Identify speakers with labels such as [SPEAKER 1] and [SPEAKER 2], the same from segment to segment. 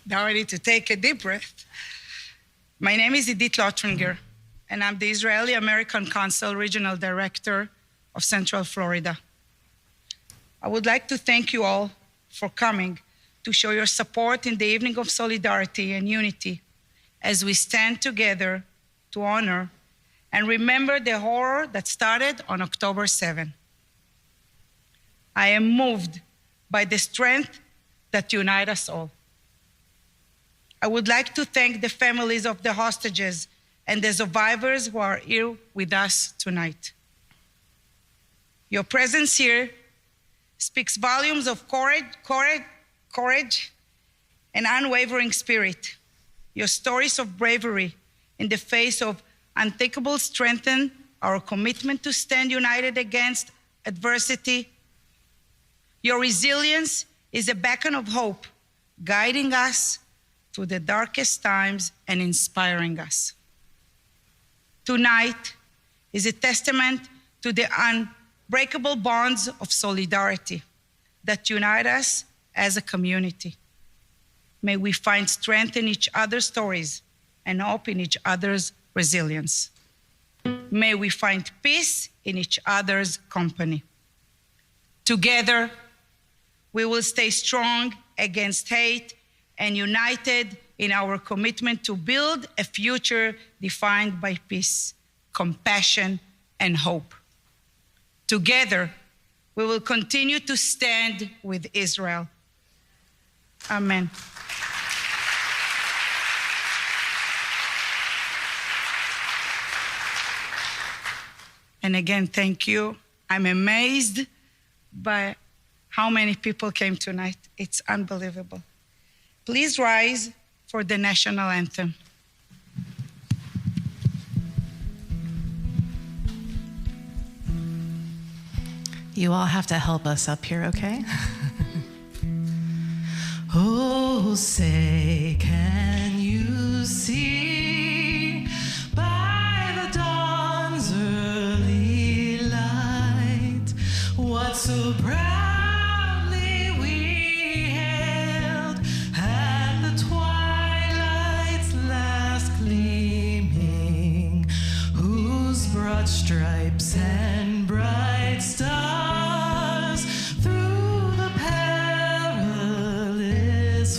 [SPEAKER 1] now I need to take a deep breath. My name is Edith Lotringer, and I'm the Israeli-American Council Regional Director of Central Florida. I would like to thank you all for coming to show your support in the evening of solidarity and unity as we stand together to honor and remember the horror that started on October 7. I am moved by the strength that unites us all. I would like to thank the families of the hostages and the survivors who are here with us tonight. Your presence here speaks volumes of courage and unwavering spirit. Your stories of bravery in the face of unthinkable strengthen our commitment to stand united against adversity. Your resilience is a beacon of hope, guiding us through the darkest times and inspiring us. Tonight is a testament to the unbreakable bonds of solidarity that unite us as a community. May we find strength in each other's stories and hope in each other's resilience. May we find peace in each other's company. Together, we will stay strong against hate and united in our commitment to build a future defined by peace, compassion, and hope. Together, we will continue to stand with Israel. Amen. And again, thank you. I'm amazed by how many people came tonight. It's unbelievable. Please rise for the national anthem.
[SPEAKER 2] You all have to help us up here, okay? Oh, say, can you see by the dawn's early light what so proudly we hailed at the twilight's last gleaming, whose broad stripes and bright stars through the perilous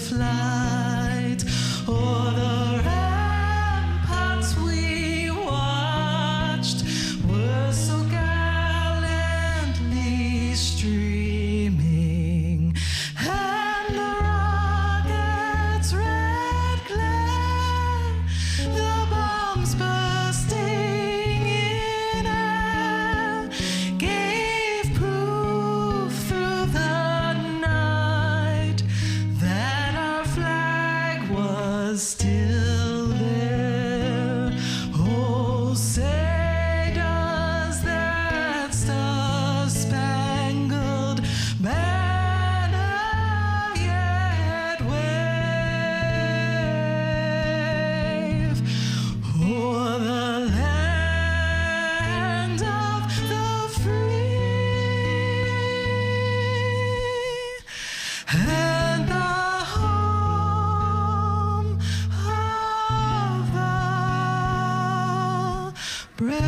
[SPEAKER 2] flight o'er the ramparts we watched were so gallantly streaming, and the rocket's red glare, the bombs bursting in air, gave proof through the night that our flag was still there. Oh, say does that star-spangled banner yet wave o'er the land of the free and the home of the brave.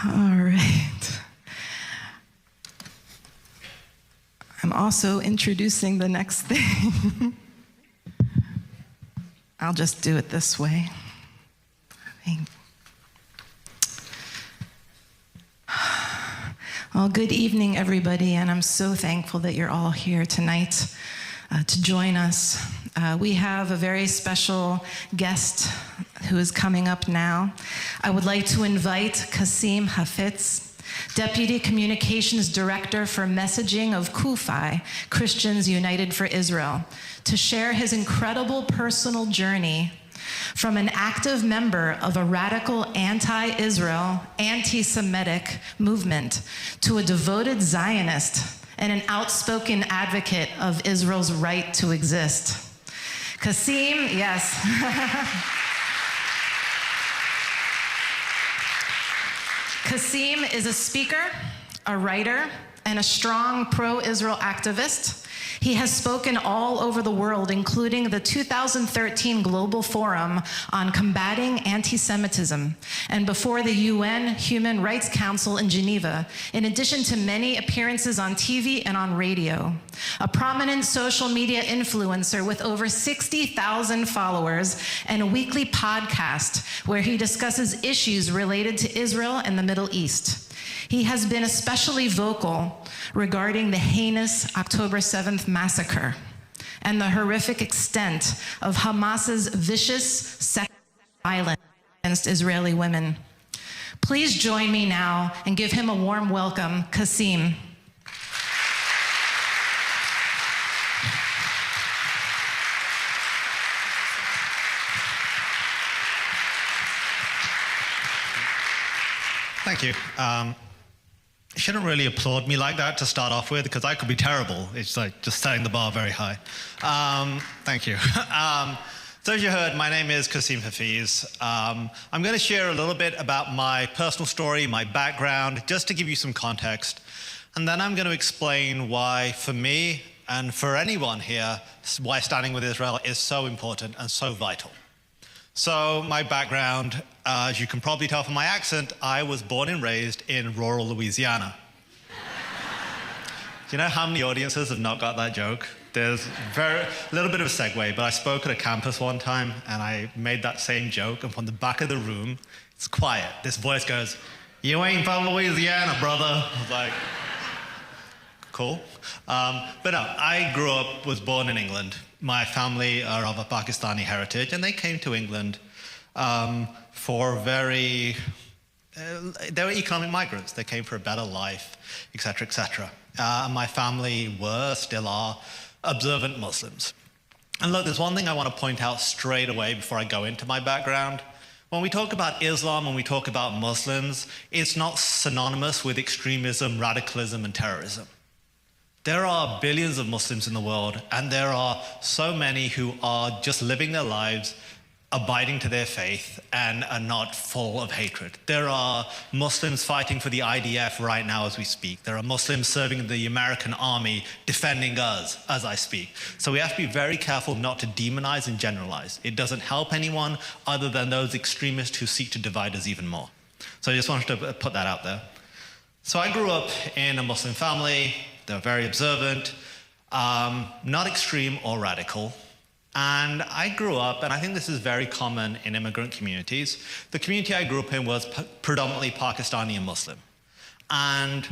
[SPEAKER 2] All right. I'm also introducing the next thing. I'll just do it this way. Well, good evening, everybody, and I'm so thankful that you're all here tonight to join us. We have a very special guest who is coming up now. I would like to invite Kasim Hafitz, Deputy Communications Director for Messaging of KUFI, Christians United for Israel, to share his incredible personal journey from an active member of a radical anti-Israel, anti-Semitic movement to a devoted Zionist and an outspoken advocate of Israel's right to exist. Kasim, yes. Kasim is a speaker, a writer, and a strong pro-Israel activist. He has spoken all over the world, including the 2013 Global Forum on Combating Anti-Semitism, and before the UN Human Rights Council in Geneva, in addition to many appearances on TV and on radio. A prominent social media influencer with over 60,000 followers and a weekly podcast where he discusses issues related to Israel and the Middle East. He has been especially vocal regarding the heinous October 7th massacre and the horrific extent of Hamas's vicious sexual violence against Israeli women. Please join me now and give him a warm welcome, Kasim.
[SPEAKER 3] Thank you. You shouldn't really applaud me like that to start off with, because I could be terrible. It's like just setting the bar very high. Thank you. So as you heard, my name is Kasim Hafiz. I'm going to share a little bit about my personal story, my background, just to give you some context. And then I'm going to explain why, for me and for anyone here, why standing with Israel is so important and so vital. So my background, as you can probably tell from my accent, I was born and raised in rural Louisiana. Do you know how many audiences have not got that joke? There's a little bit of a segue, but I spoke at a campus one time and I made that same joke, and from the back of the room, it's quiet. This voice goes, "You ain't from Louisiana, brother." I was like, cool. But no, I was born in England. My family are of a Pakistani heritage, and they came to England for they were economic migrants. They came for a better life, et cetera, et cetera. My family still are, observant Muslims. And look, there's one thing I want to point out straight away before I go into my background. When we talk about Islam, when we talk about Muslims, it's not synonymous with extremism, radicalism, and terrorism. There are billions of Muslims in the world, and there are so many who are just living their lives, abiding to their faith, and are not full of hatred. There are Muslims fighting for the IDF right now as we speak. There are Muslims serving in the American army, defending us as I speak. So we have to be very careful not to demonize and generalize. It doesn't help anyone other than those extremists who seek to divide us even more. So I just wanted to put that out there. So I grew up in a Muslim family. They're very observant, not extreme or radical. And I grew up, and I think this is very common in immigrant communities. The community I grew up in was predominantly Pakistani and Muslim. And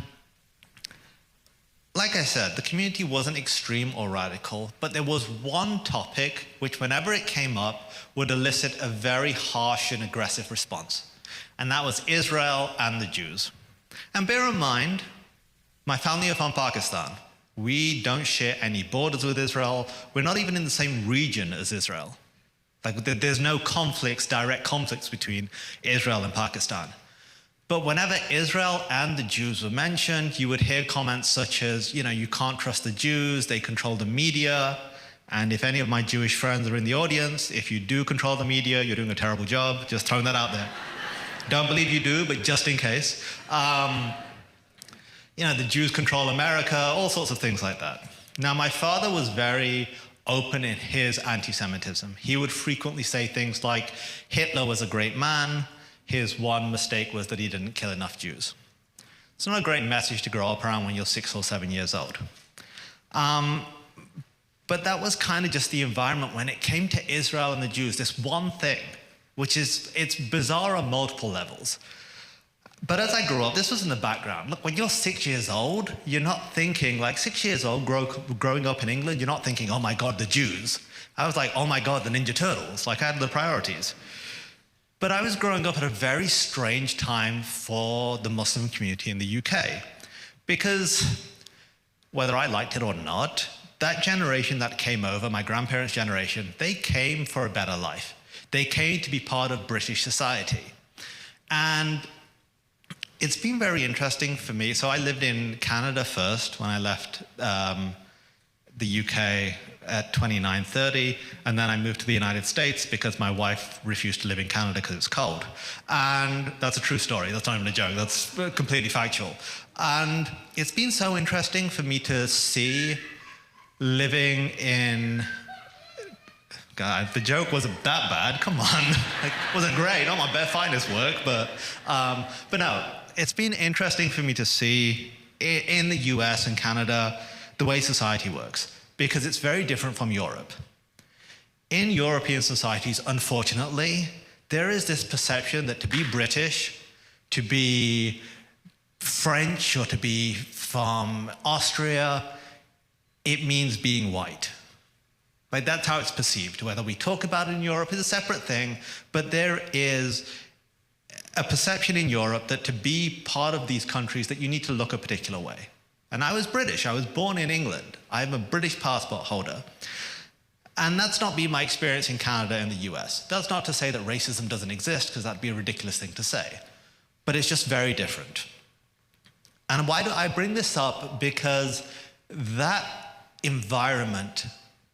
[SPEAKER 3] like I said, the community wasn't extreme or radical, but there was one topic which, whenever it came up, would elicit a very harsh and aggressive response. And that was Israel and the Jews. And bear in mind, my family are from Pakistan. We don't share any borders with Israel. We're not even in the same region as Israel. Like, there's no direct conflicts between Israel and Pakistan. But whenever Israel and the Jews were mentioned, you would hear comments such as, you can't trust the Jews, they control the media. And if any of my Jewish friends are in the audience, if you do control the media, you're doing a terrible job. Just throwing that out there. Don't believe you do, but just in case. The Jews control America, all sorts of things like that. Now, my father was very open in his anti-Semitism. He would frequently say things like, Hitler was a great man. His one mistake was that he didn't kill enough Jews. It's not a great message to grow up around when you're 6 or 7 years old. But that was kind of just the environment when it came to Israel and the Jews, this one thing, it's bizarre on multiple levels. But as I grew up, this was in the background. Look, when you're 6 years old, you're not thinking, 6 years old, growing up in England, you're not thinking, oh my God, the Jews. I was like, oh my God, the Ninja Turtles. I had the priorities. But I was growing up at a very strange time for the Muslim community in the UK. Because whether I liked it or not, that generation that came over, my grandparents' generation, they came for a better life. They came to be part of British society. And it's been very interesting for me. So I lived in Canada first when I left the UK at 29, 30, and then I moved to the United States because my wife refused to live in Canada because it's cold. And that's a true story. That's not even a joke. That's completely factual. And it's been so interesting for me to see living in... God, the joke wasn't that bad. Come on. It wasn't great. Not my finest work, but no, it's been interesting for me to see in the US and Canada the way society works, because it's very different from Europe. In European societies, unfortunately, there is this perception that to be British, to be French, or to be from Austria, it means being white. Like, that's how it's perceived. Whether we talk about it in Europe is a separate thing, but there is a perception in Europe that to be part of these countries that you need to look a particular way. And I was British. I was born in England. I'm a British passport holder. And that's not been my experience in Canada and the US. That's not to say that racism doesn't exist, because that'd be a ridiculous thing to say. But it's just very different. And why do I bring this up? Because that environment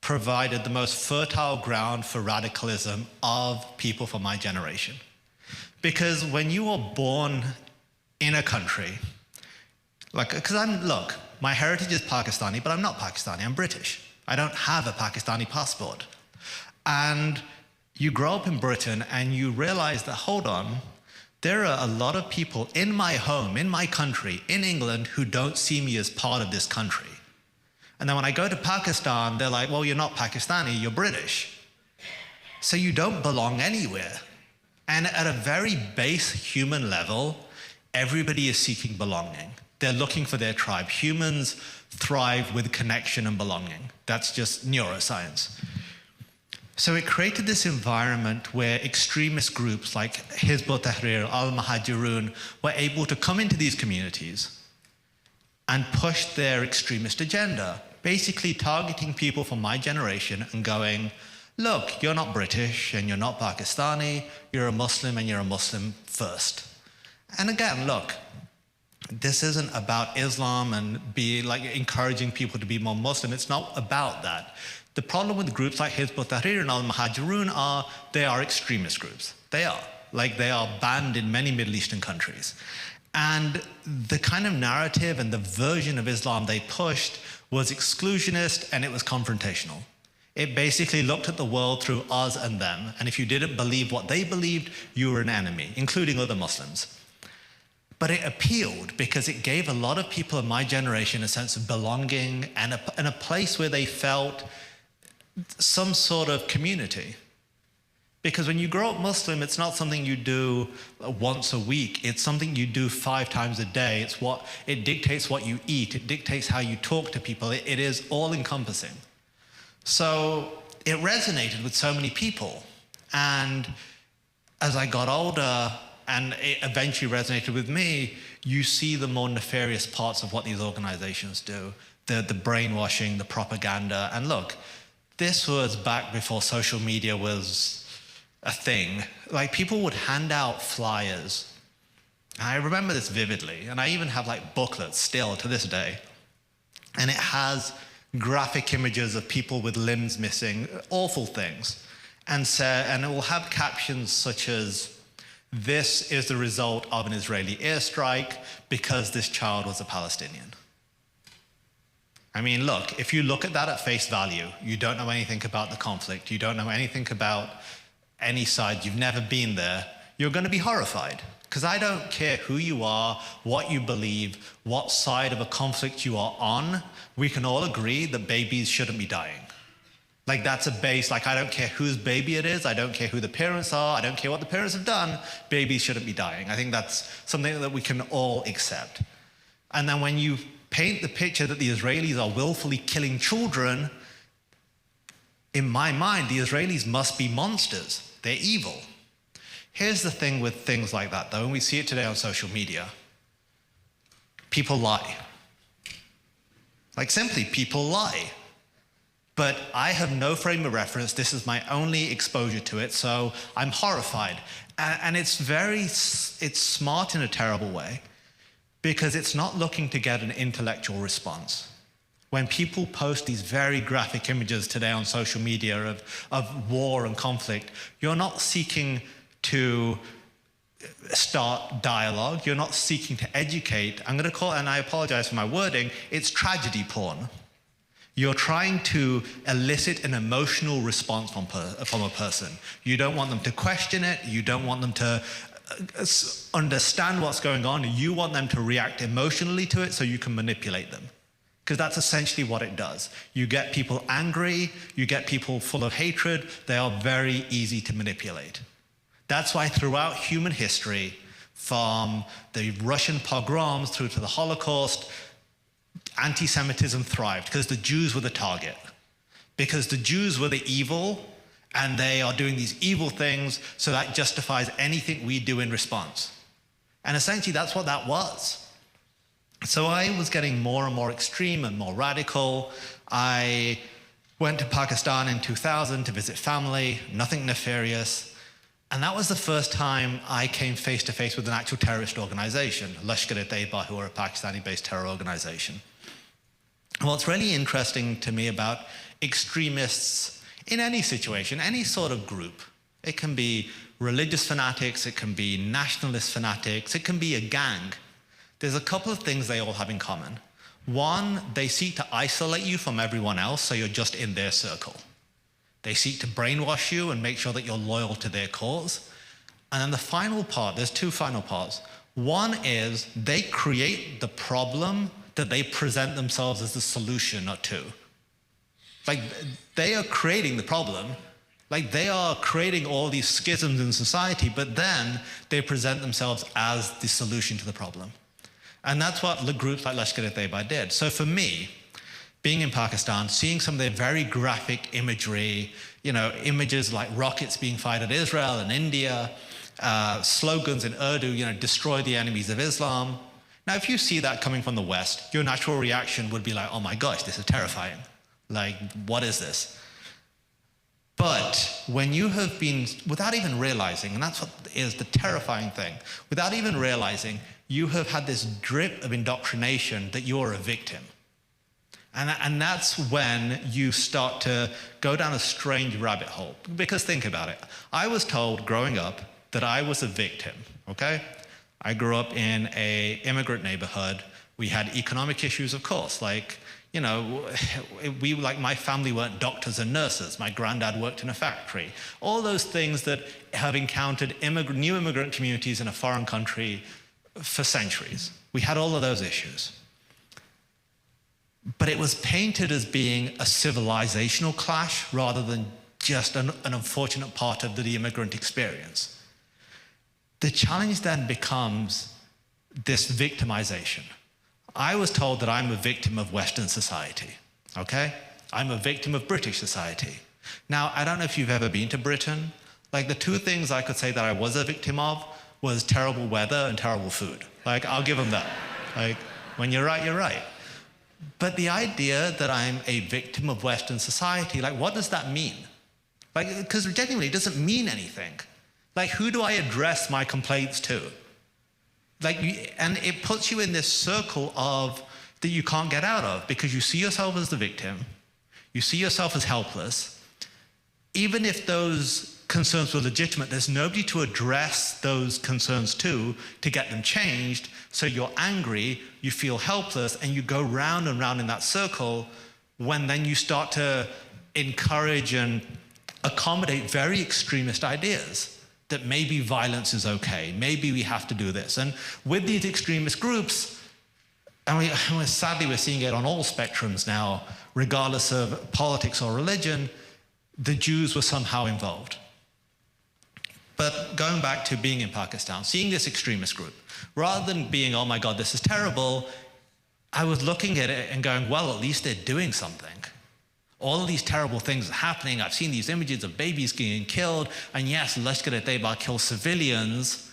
[SPEAKER 3] provided the most fertile ground for radicalism of people from my generation. Because when you are born in a country, look, my heritage is Pakistani, but I'm not Pakistani, I'm British. I don't have a Pakistani passport. And you grow up in Britain and you realize that, hold on, there are a lot of people in my home, in my country, in England, who don't see me as part of this country. And then when I go to Pakistan, they're like, well, you're not Pakistani, you're British. So you don't belong anywhere. And at a very base human level, everybody is seeking belonging. They're looking for their tribe. Humans thrive with connection and belonging. That's just neuroscience. So it created this environment where extremist groups like Hizb ut-Tahrir, al-Muhajirun were able to come into these communities and push their extremist agenda, basically targeting people from my generation and going, look, you're not British and you're not Pakistani, you're a Muslim and you're a Muslim first. And again, look, this isn't about Islam and encouraging people to be more Muslim. It's not about that. The problem with groups like Hizb ut-Tahrir and al-Muhajirun they are extremist groups. They are. They are banned in many Middle Eastern countries. And the kind of narrative and the version of Islam they pushed was exclusionist, and it was confrontational. It basically looked at the world through us and them, and if you didn't believe what they believed, you were an enemy, including other Muslims. But it appealed because it gave a lot of people in my generation a sense of belonging and a place where they felt some sort of community. Because when you grow up Muslim, it's not something you do once a week. It's something you do 5 times a day. It dictates what you eat. It dictates how you talk to people. It is all-encompassing. So it resonated with so many people. And as I got older, and it eventually resonated with me, you see the more nefarious parts of what these organizations do. The brainwashing, the propaganda. And look, this was back before social media was a thing. People would hand out flyers. I remember this vividly, and I even have booklets still to this day. And it has graphic images of people with limbs missing, awful things. And it will have captions such as, "This is the result of an Israeli airstrike because this child was a Palestinian." I mean, look, if you look at that at face value, you don't know anything about the conflict, you don't know anything about any side, you've never been there, you're going to be horrified. Because I don't care who you are, what you believe, what side of a conflict you are on, we can all agree that babies shouldn't be dying. That's a base, I don't care whose baby it is, I don't care who the parents are, I don't care what the parents have done, babies shouldn't be dying. I think that's something that we can all accept. And then when you paint the picture that the Israelis are willfully killing children, in my mind, the Israelis must be monsters. They're evil. Here's the thing with things like that, though, and we see it today on social media. People lie. Simply, people lie. But I have no frame of reference. This is my only exposure to it, so I'm horrified. And it's smart in a terrible way, because it's not looking to get an intellectual response. When people post these very graphic images today on social media of war and conflict, you're not seeking to start dialogue. You're not seeking to educate. I'm going to call, and I apologize for my wording, it's tragedy porn. You're trying to elicit an emotional response from a person. You don't want them to question it. You don't want them to understand what's going on. You want them to react emotionally to it so you can manipulate them. Because that's essentially what it does. You get people angry, you get people full of hatred, they are very easy to manipulate. That's why throughout human history, from the Russian pogroms through to the Holocaust, anti-Semitism thrived because the Jews were the target. Because the Jews were the evil, and they are doing these evil things, so that justifies anything we do in response. And essentially that's what that was. So I was getting more and more extreme and more radical. I went to Pakistan in 2000 to visit family, nothing nefarious. And that was the first time I came face to face with an actual terrorist organization, Lashkar-e-Taiba, who are a Pakistani-based terror organization. And what's really interesting to me about extremists in any situation, any sort of group, it can be religious fanatics, it can be nationalist fanatics, it can be a gang. There's a couple of things they all have in common. One, they seek to isolate you from everyone else, so you're just in their circle. They seek to brainwash you and make sure that you're loyal to their cause. And then the final part, there's two final parts. One is they create the problem that they present themselves as the solution to. Like, they are creating the problem. Like, they are creating all these schisms in society, but then they present themselves as the solution to the problem. And that's what the groups like Lashkar-e-Taiba did. So for me, being in Pakistan, seeing some of their very graphic imagery, images like rockets being fired at Israel and India, slogans in Urdu, destroy the enemies of Islam. Now, if you see that coming from the West, your natural reaction would be like, oh my gosh, this is terrifying. Like, what is this? But when you have been, without even realizing, and that's what is the terrifying thing, without even realizing, you have had this drip of indoctrination that you're a victim. And that's when you start to go down a strange rabbit hole. Because think about it. I was told growing up that I was a victim, okay? I grew up in an immigrant neighborhood. We had economic issues, of course, like, my family weren't doctors and nurses. My granddad worked in a factory. All those things that have encountered new immigrant communities in a foreign country for centuries. We had all of those issues. But it was painted as being a civilizational clash rather than just an unfortunate part of the immigrant experience. The challenge then becomes this victimization. I was told that I'm a victim of Western society, okay? I'm a victim of British society. Now, I don't know if you've ever been to Britain. Like, the two things I could say that I was a victim of was terrible weather and terrible food. Like, I'll give them that. Like, when you're right, you're right. But the idea that I'm a victim of Western society, like, what does that mean? Like, because genuinely, it doesn't mean anything. Like, who do I address my complaints to? Like, and it puts you in this circle of that you can't get out of, because you see yourself as the victim, you see yourself as helpless. Even if those concerns were legitimate, there's nobody to address those concerns to get them changed. So you're angry, you feel helpless, and you go round and round in that circle, when then you start to encourage and accommodate very extremist ideas that maybe violence is okay, maybe we have to do this. And with these extremist groups, and sadly we're seeing it on all spectrums now, regardless of politics or religion, the Jews were somehow involved. But going back to being in Pakistan, seeing this extremist group, rather than being, oh my God, this is terrible, I was looking at it and going, well, at least they're doing something. All of these terrible things are happening. I've seen these images of babies getting killed, and yes, Lashkar-e-Taiba kills civilians,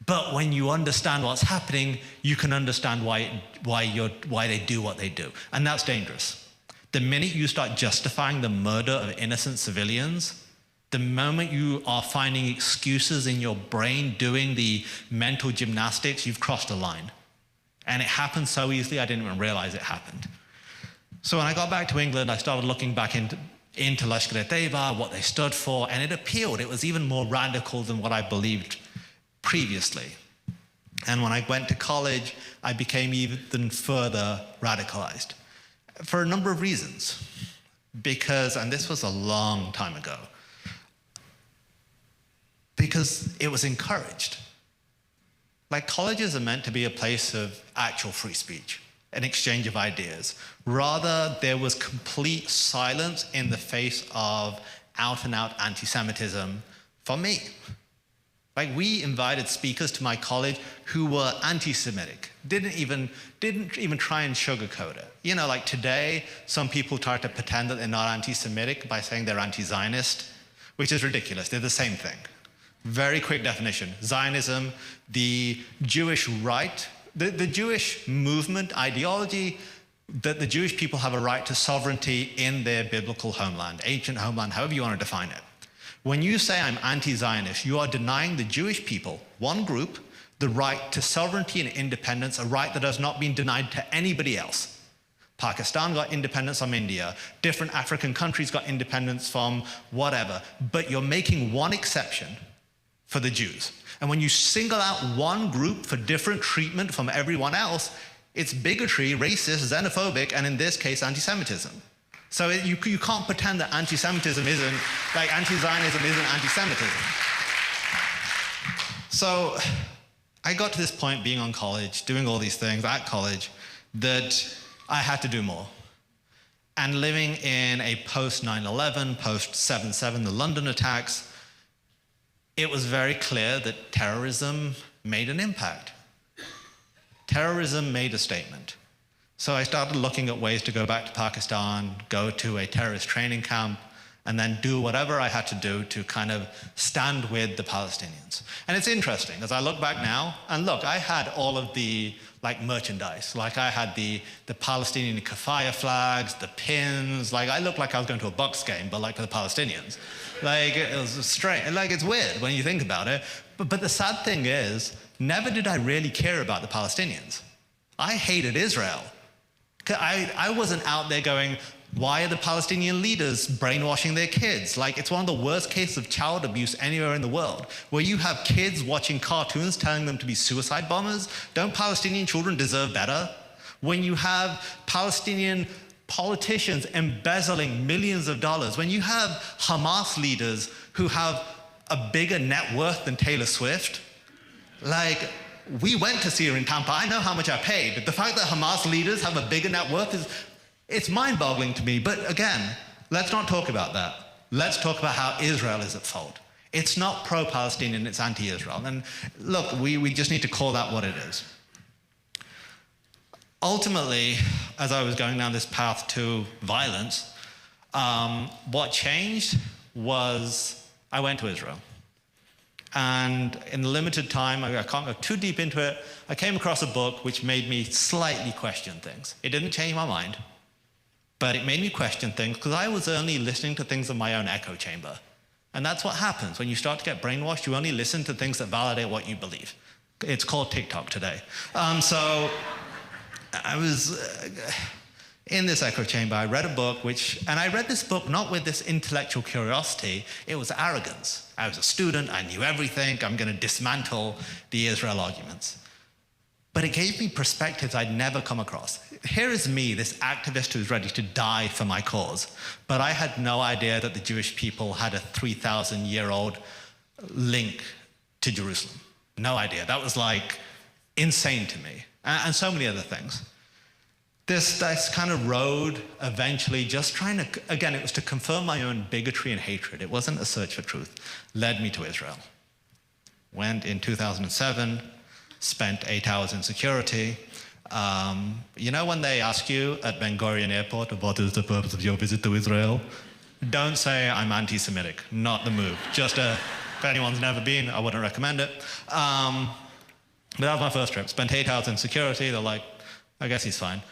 [SPEAKER 3] but when you understand what's happening, you can understand why they do what they do, and that's dangerous. The minute you start justifying the murder of innocent civilians, the moment you are finding excuses in your brain, doing the mental gymnastics, you've crossed a line. And it happened so easily, I didn't even realize it happened. So when I got back to England, I started looking back into Lashkar-e-Taiba, what they stood for, and it appealed. It was even more radical than what I believed previously. And when I went to college, I became even further radicalized for a number of reasons. Because, and this was a long time ago, because it was encouraged. Like, colleges are meant to be a place of actual free speech, an exchange of ideas. Rather, there was complete silence in the face of out-and-out anti-Semitism for me. Like, we invited speakers to my college who were anti-Semitic, didn't even try and sugarcoat it. You know, like today, some people try to pretend that they're not anti-Semitic by saying they're anti-Zionist, which is ridiculous. They're the same thing. Very quick definition. Zionism, the Jewish right, the Jewish movement ideology that the Jewish people have a right to sovereignty in their biblical homeland, ancient homeland, however you want to define it. When you say I'm anti-Zionist, you are denying the Jewish people, one group, the right to sovereignty and independence, a right that has not been denied to anybody else. Pakistan got independence from India. Different African countries got independence from whatever. But you're making one exception for the Jews. And when you single out one group for different treatment from everyone else, it's bigotry, racist, xenophobic, and in this case, anti-Semitism. So you can't pretend that anti-Semitism isn't, like anti-Zionism isn't anti-Semitism. So I got to this point being on college, doing all these things at college, that I had to do more. And living in a post-9/11, post-7/7, the London attacks, it was very clear that terrorism made an impact. Terrorism made a statement. So I started looking at ways to go back to Pakistan, go to a terrorist training camp, and then do whatever I had to do to kind of stand with the Palestinians. And it's interesting, as I look back now, and look, I had all of the merchandise. Like I had the Palestinian kafaya flags, the pins, like I looked like I was going to a Bucks game, but like for the Palestinians. Like it was strange, like it's weird when you think about it. But the sad thing is, never did I really care about the Palestinians. I hated Israel. I wasn't out there going, why are the Palestinian leaders brainwashing their kids? Like, it's one of the worst cases of child abuse anywhere in the world, where you have kids watching cartoons telling them to be suicide bombers. Don't Palestinian children deserve better? When you have Palestinian politicians embezzling millions of dollars, when you have Hamas leaders who have a bigger net worth than Taylor Swift, like, we went to see her in Tampa. I know how much I paid. The fact that Hamas leaders have a bigger net worth it's mind-boggling to me. But again, let's not talk about that. Let's talk about how Israel is at fault. It's not pro-Palestinian, it's anti-Israel. And look, we just need to call that what it is. Ultimately, as I was going down this path to violence, what changed was I went to Israel. And in the limited time, I can't go too deep into it, I came across a book which made me slightly question things. It didn't change my mind, but it made me question things because I was only listening to things in my own echo chamber. And that's what happens when you start to get brainwashed. You only listen to things that validate what you believe. It's called TikTok today. So I was in this echo chamber. I read a book and I read this book not with this intellectual curiosity, it was arrogance. I was a student, I knew everything, I'm going to dismantle the Israel arguments. But it gave me perspectives I'd never come across. Here is me, this activist who's ready to die for my cause. But I had no idea that the Jewish people had a 3,000-year-old link to Jerusalem. No idea. That was like insane to me. And so many other things. This kind of road, eventually, just trying to, again, it was to confirm my own bigotry and hatred. It wasn't a search for truth. Led me to Israel. Went in 2007, spent 8 hours in security. You know when they ask you at Ben Gurion Airport, what is the purpose of your visit to Israel? Don't say I'm anti-Semitic, not the move. Just if anyone's never been, I wouldn't recommend it. But that was my first trip. Spent 8 hours in security. They're like, I guess he's fine.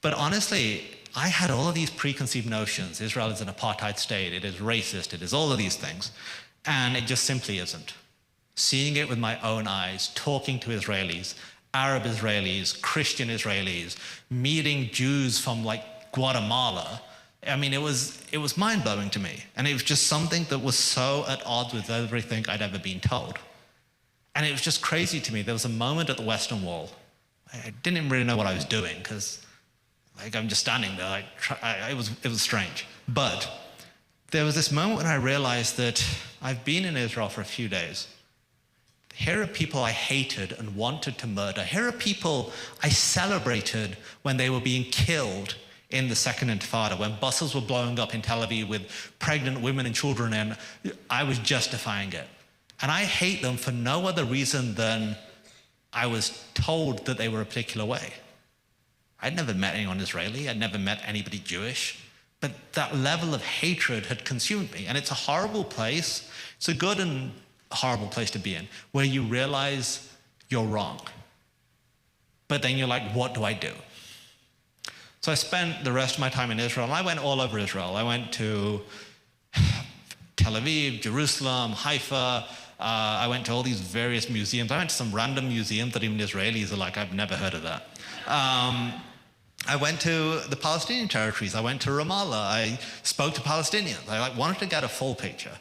[SPEAKER 3] But honestly, I had all of these preconceived notions. Israel is an apartheid state. It is racist. It is all of these things. And it just simply isn't. Seeing it with my own eyes, talking to Israelis, Arab Israelis, Christian Israelis, meeting Jews from like Guatemala. I mean, it was mind-blowing to me. And it was just something that was so at odds with everything I'd ever been told. And it was just crazy to me. There was a moment at the Western Wall. I didn't even really know what I was doing because like I'm just standing there. It was strange. But there was this moment when I realized that I've been in Israel for a few days. Here are people I hated and wanted to murder. Here are people I celebrated when they were being killed in the Second Intifada, when buses were blowing up in Tel Aviv with pregnant women and children, and I was justifying it. And I hate them for no other reason than I was told that they were a particular way. I'd never met anyone Israeli. I'd never met anybody Jewish. But that level of hatred had consumed me. And it's a horrible place. It's a good and horrible place to be in, where you realize you're wrong. But then you're like, what do I do? So I spent the rest of my time in Israel, and I went all over Israel. I went to Tel Aviv, Jerusalem, Haifa. I went to all these various museums. I went to some random museums that even Israelis are like, I've never heard of that. I went to the Palestinian territories. I went to Ramallah. I spoke to Palestinians. I wanted to get a full picture.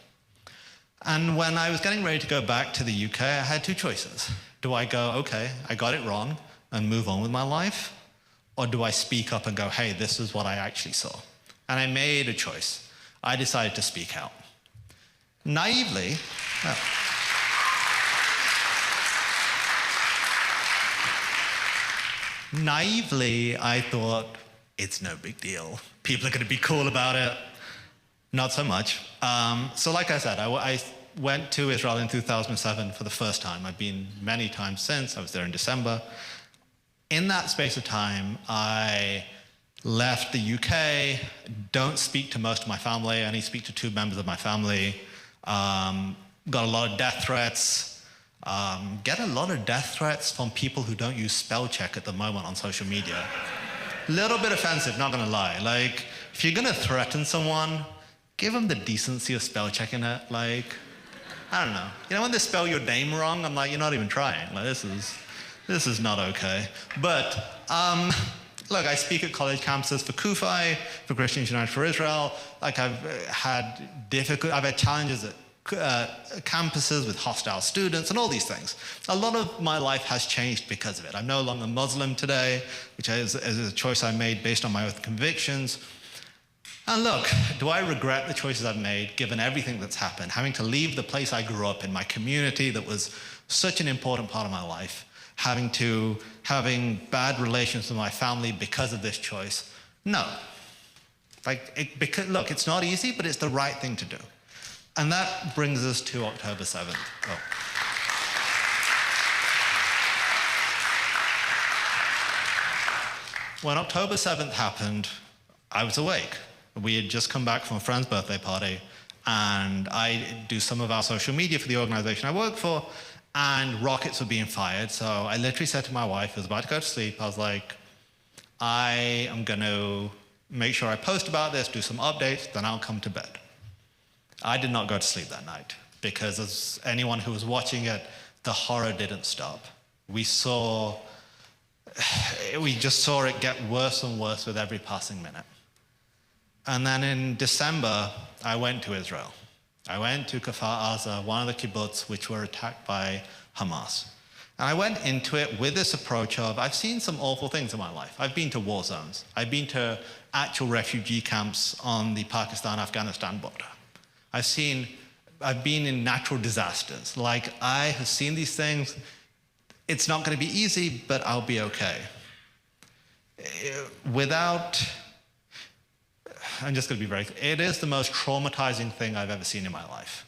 [SPEAKER 3] And when I was getting ready to go back to the UK, I had two choices. Do I go, okay, I got it wrong, and move on with my life? Or do I speak up and go, hey, this is what I actually saw? And I made a choice. I decided to speak out. Naively, I thought, it's no big deal. People are going to be cool about it. Not so much. So like I said, I went to Israel in 2007 for the first time. I've been many times since. I was there in December. In that space of time, I left the UK, don't speak to most of my family. I only speak to 2 members of my family. Got a lot of death threats. Get a lot of death threats from people who don't use spell check at the moment on social media. Little bit offensive, not gonna lie. Like, if you're gonna threaten someone, give them the decency of spell checking it. Like, I don't know. You know, when they spell your name wrong, I'm like, you're not even trying. Like, this is not okay. But look, I speak at college campuses for CUFI, for Christians United for Israel. Like, I've had challenges at campuses with hostile students and all these things. A lot of my life has changed because of it. I'm no longer Muslim today, which is a choice I made based on my own convictions. And look, do I regret the choices I've made, given everything that's happened, having to leave the place I grew up in, my community that was such an important part of my life, having bad relations with my family because of this choice? No. Look, it's not easy, but it's the right thing to do. And that brings us to October 7th. Oh. When October 7th happened, I was awake. We had just come back from a friend's birthday party, and I do some of our social media for the organization I work for, and rockets were being fired. So I literally said to my wife, I was about to go to sleep, I was like, I am going to make sure I post about this, do some updates, then I'll come to bed. I did not go to sleep that night because, as anyone who was watching it, the horror didn't stop. We just saw it get worse and worse with every passing minute. And then in December, I went to Israel. I went to Kfar Aza, one of the kibbutz which were attacked by Hamas. And I went into it with this approach of, I've seen some awful things in my life. I've been to war zones. I've been to actual refugee camps on the Pakistan-Afghanistan border. I've been in natural disasters. Like, I have seen these things. It's not going to be easy, but I'll be okay. I'm just going to be very clear. It is the most traumatizing thing I've ever seen in my life,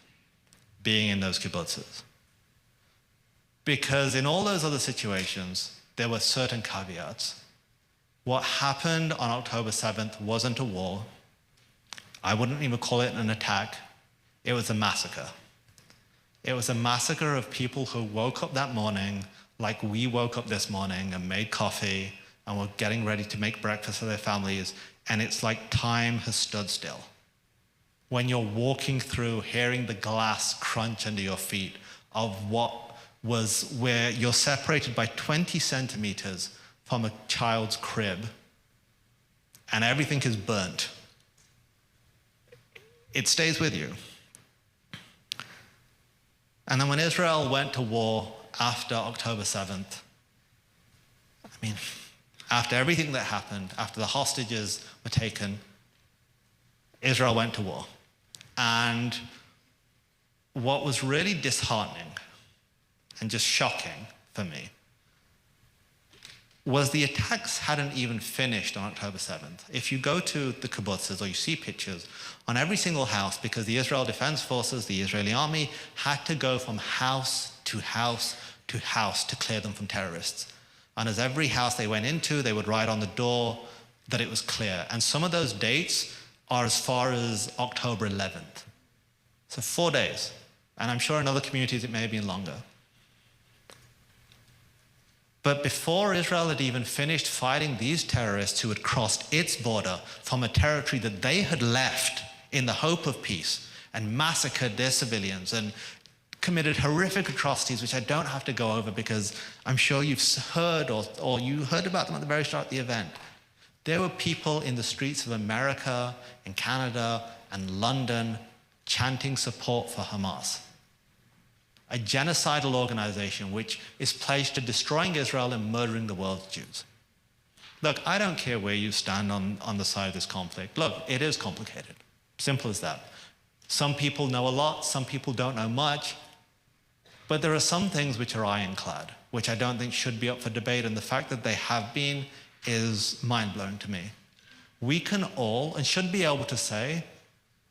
[SPEAKER 3] being in those kibbutzes. Because in all those other situations, there were certain caveats. What happened on October 7th wasn't a war. I wouldn't even call it an attack. It was a massacre. It was a massacre of people who woke up that morning like we woke up this morning and made coffee and were getting ready to make breakfast for their families, and it's like time has stood still. When you're walking through, hearing the glass crunch under your feet of what was where you're separated by 20 centimeters from a child's crib and everything is burnt. It stays with you. And then when Israel went to war after October 7th, after everything that happened, after the hostages were taken, Israel went to war. And what was really disheartening and just shocking for me was the attacks hadn't even finished on October 7th. If you go to the kibbutzes or you see pictures, on every single house, because the Israel Defense Forces, the Israeli army, had to go from house to house to house to clear them from terrorists. And as every house they went into, they would write on the door that it was clear. And some of those dates are as far as October 11th. So 4 days. And I'm sure in other communities it may have been longer. But before Israel had even finished fighting these terrorists who had crossed its border from a territory that they had left in the hope of peace and massacred their civilians and committed horrific atrocities, which I don't have to go over because I'm sure you've heard or you heard about them at the very start of the event. There were people in the streets of America, in Canada, and London chanting support for Hamas, a genocidal organization which is pledged to destroying Israel and murdering the world's Jews. Look, I don't care where you stand on the side of this conflict. Look, it is complicated. Simple as that. Some people know a lot, some people don't know much, but there are some things which are ironclad, which I don't think should be up for debate, and the fact that they have been is mind-blowing to me. We can all, and should be able to say,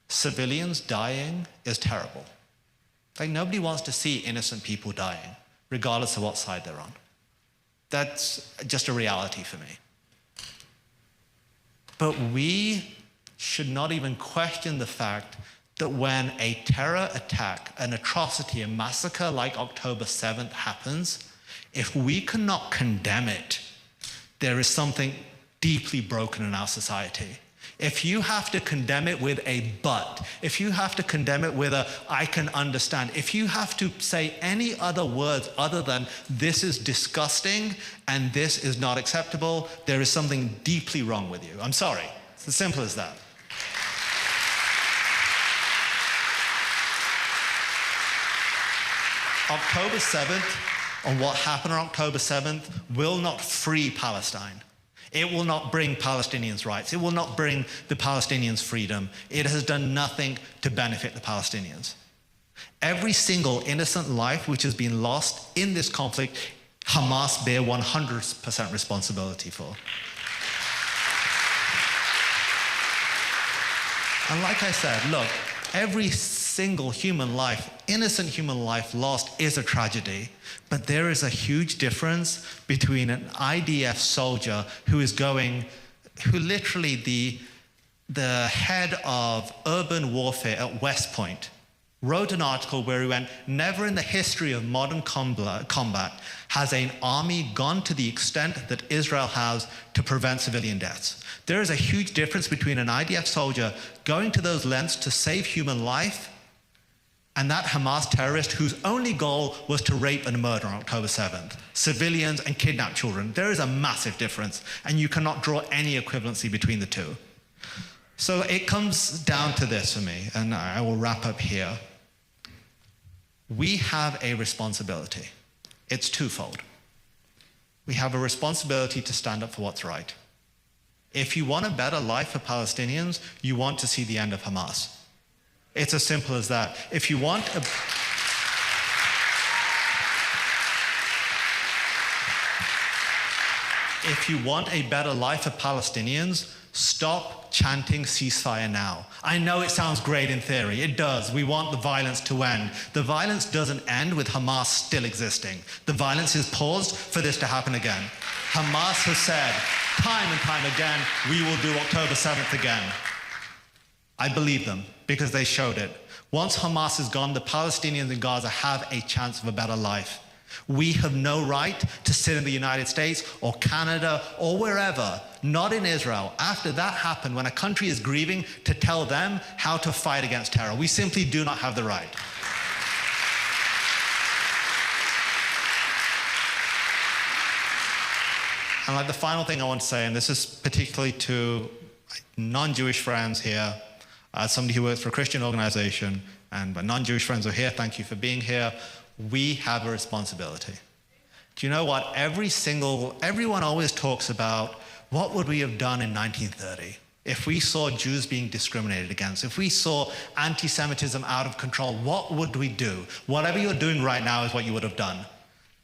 [SPEAKER 3] civilians dying is terrible. Like, nobody wants to see innocent people dying, regardless of what side they're on. That's just a reality for me. But we should not even question the fact that when a terror attack, an atrocity, a massacre like October 7th happens, if we cannot condemn it, there is something deeply broken in our society. If you have to condemn it with a but, if you have to condemn it with a I can understand, if you have to say any other words other than this is disgusting and this is not acceptable, there is something deeply wrong with you. I'm sorry. It's as simple as that. October 7th, and what happened on October 7th, will not free Palestine. It will not bring Palestinians' rights. It will not bring the Palestinians' freedom. It has done nothing to benefit the Palestinians. Every single innocent life which has been lost in this conflict, Hamas bear 100% responsibility for. And like I said, look, every single human life, innocent human life lost is a tragedy. But there is a huge difference between an IDF soldier who literally the head of urban warfare at West Point wrote an article where he went, never in the history of modern combat has an army gone to the extent that Israel has to prevent civilian deaths. There is a huge difference between an IDF soldier going to those lengths to save human life and that Hamas terrorist whose only goal was to rape and murder on October 7th, civilians and kidnap children. There is a massive difference, and you cannot draw any equivalency between the two. So it comes down to this for me, and I will wrap up here. We have a responsibility. It's twofold. We have a responsibility to stand up for what's right. If you want a better life for Palestinians, you want to see the end of Hamas. It's as simple as that. If you want a better life for Palestinians, stop chanting ceasefire now. I know it sounds great in theory. It does. We want the violence to end. The violence doesn't end with Hamas still existing. The violence is paused for this to happen again. Hamas has said time and time again, we will do October 7th again. I believe them because they showed it. Once Hamas is gone, the Palestinians in Gaza have a chance of a better life. We have no right to sit in the United States or Canada or wherever, not in Israel, after that happened, when a country is grieving, to tell them how to fight against terror. We simply do not have the right. And like the final thing I want to say, and this is particularly to non-Jewish friends here, as somebody who works for a Christian organization, and my non-Jewish friends who are here, thank you for being here. We have a responsibility. Do you know what? Everyone always talks about what would we have done in 1930 if we saw Jews being discriminated against, if we saw anti-Semitism out of control, what would we do? Whatever you're doing right now is what you would have done.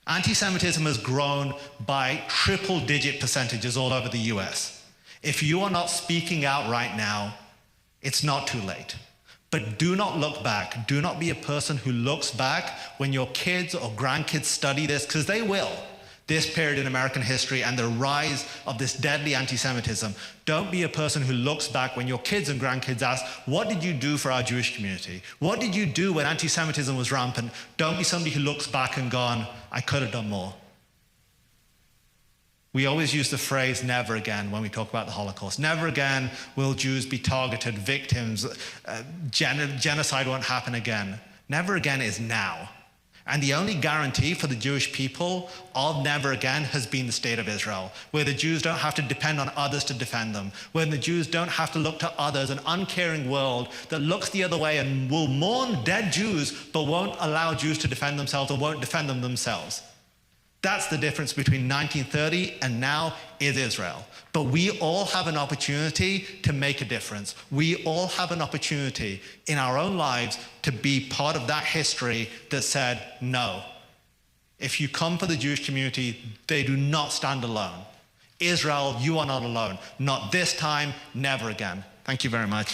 [SPEAKER 3] Anti-Semitism has grown by triple-digit percentages all over the US. If you are not speaking out right now, it's not too late. But do not look back. Do not be a person who looks back when your kids or grandkids study this, because they will, this period in American history and the rise of this deadly anti-Semitism. Don't be a person who looks back when your kids and grandkids ask, what did you do for our Jewish community? What did you do when anti-Semitism was rampant? Don't be somebody who looks back and gone, I could have done more. We always use the phrase never again when we talk about the Holocaust. Never again will Jews be targeted, victims, genocide won't happen again. Never again is now. And the only guarantee for the Jewish people of never again has been the state of Israel, where the Jews don't have to depend on others to defend them, where the Jews don't have to look to others, an uncaring world that looks the other way and will mourn dead Jews, but won't allow Jews to defend themselves or won't defend them themselves. That's the difference between 1930 and now is Israel. But we all have an opportunity to make a difference. We all have an opportunity in our own lives to be part of that history that said, no. If you come for the Jewish community, they do not stand alone. Israel, you are not alone. Not this time, never again. Thank you very much.